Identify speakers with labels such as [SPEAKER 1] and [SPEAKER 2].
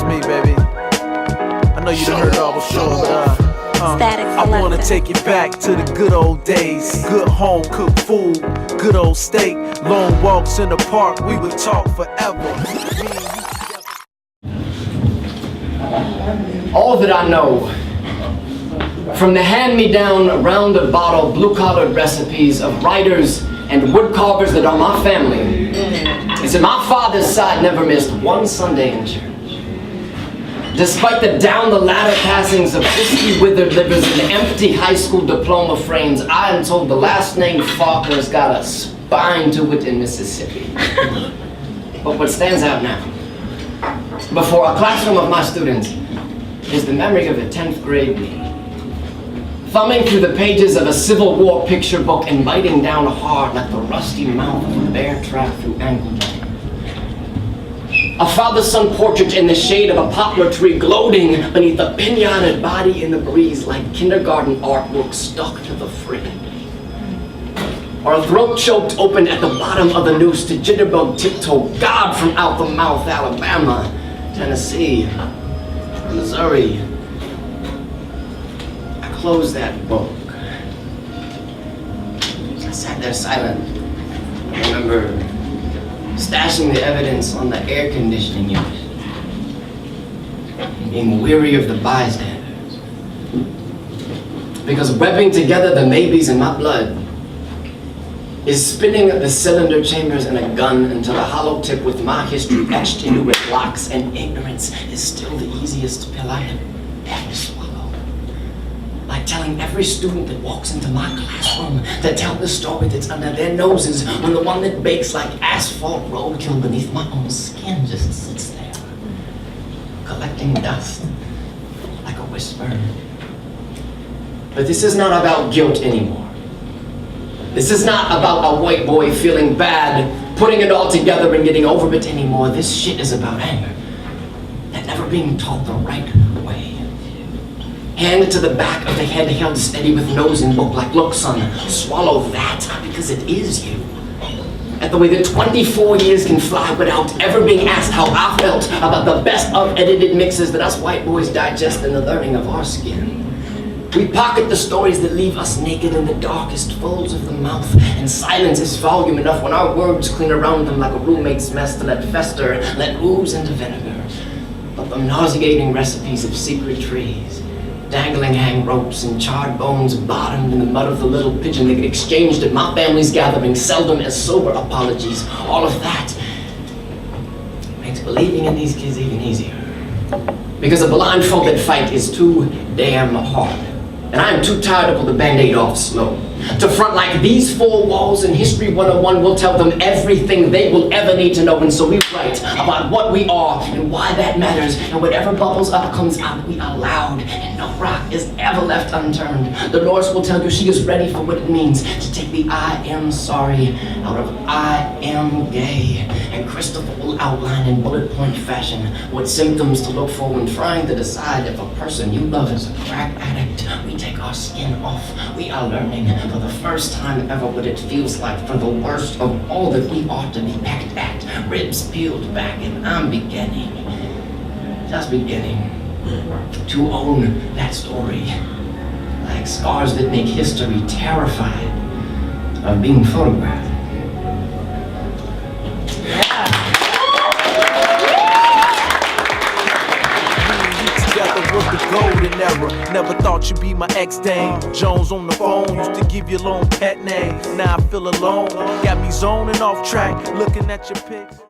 [SPEAKER 1] It's me, baby. I know you done heard it all before, but I wanna take it back to the good old days. Good home cooked food, good old steak, long walks in the park, we would talk forever.
[SPEAKER 2] All that I know, from the hand-me-down, round-the-bottle, blue-collared recipes of writers and woodcarvers that are my family, is that my father's side never missed one Sunday in church. Despite the down-the-ladder passings of whiskey-withered livers and empty high school diploma frames, I am told the last name Falkner's got a spine to it in Mississippi. But what stands out now, before a classroom of my students, is the memory of a 10th grade me, thumbing through the pages of a Civil War picture book and biting down hard like the rusty mouth of a bear trapped through ankle bone. A father-son portrait in the shade of a poplar tree gloating beneath a pinated body in the breeze like kindergarten artwork stuck to the frame. Or a throat choked open at the bottom of the noose to jitterbug tiptoe God from out the mouth, Alabama, Tennessee, Missouri. I closed that book. I sat there silent. I remember stashing the evidence on the air conditioning unit, being weary of the bystanders. Because webbing together the maybes in my blood is spinning the cylinder chambers in a gun until the hollow tip with my history etched into it locks, and ignorance is still the easiest pill I have ever swallowed. Like telling every student that walks into my classroom to tell the story that's under their noses when the one that bakes like asphalt roadkill beneath my own skin just sits there, collecting dust like a whisper. But this is not about guilt anymore. This is not about a white boy feeling bad, putting it all together and getting over it anymore. This shit is about anger and never being taught the right way. Hand to the back of the head held steady with nose and book like, look son, swallow that because it is you. At the way that 24 years can fly without ever being asked how I felt about the best of edited mixes that us white boys digest in the learning of our skin. We pocket the stories that leave us naked in the darkest folds of the mouth, and silence is volume enough when our words clean around them like a roommate's mess to let fester, let ooze into vinegar. But the nauseating recipes of secret trees, dangling hang ropes and charred bones bottomed in the mud of the little pigeon that get exchanged at my family's gathering, seldom as sober apologies, all of that makes believing in these kids even easier. Because a blindfolded fight is too damn hard. And I am too tired to pull the Band-Aid off slow. To front like these four walls in History 101 will tell them everything they will ever need to know. And so we write about what we are and why that matters. And whatever bubbles up comes out, we are loud. And no rock is ever left unturned. The Norse will tell you she is ready for what it means to take the I am sorry out of I am gay. And Christopher will outline in bullet point fashion what symptoms to look for when trying to decide if a person you love is a crack addict. We take our skin off. We are learning for the first time ever what it feels like for the worst of all that we ought to be pecked at, ribs peeled back, and I'm beginning, just beginning, to own that story, like scars that make history terrified of being photographed.
[SPEAKER 1] The golden era, never thought you'd be my ex-dame. Jones on the phone, used to give you a long pet name. Now I feel alone, got me zoning off track, looking at your pics.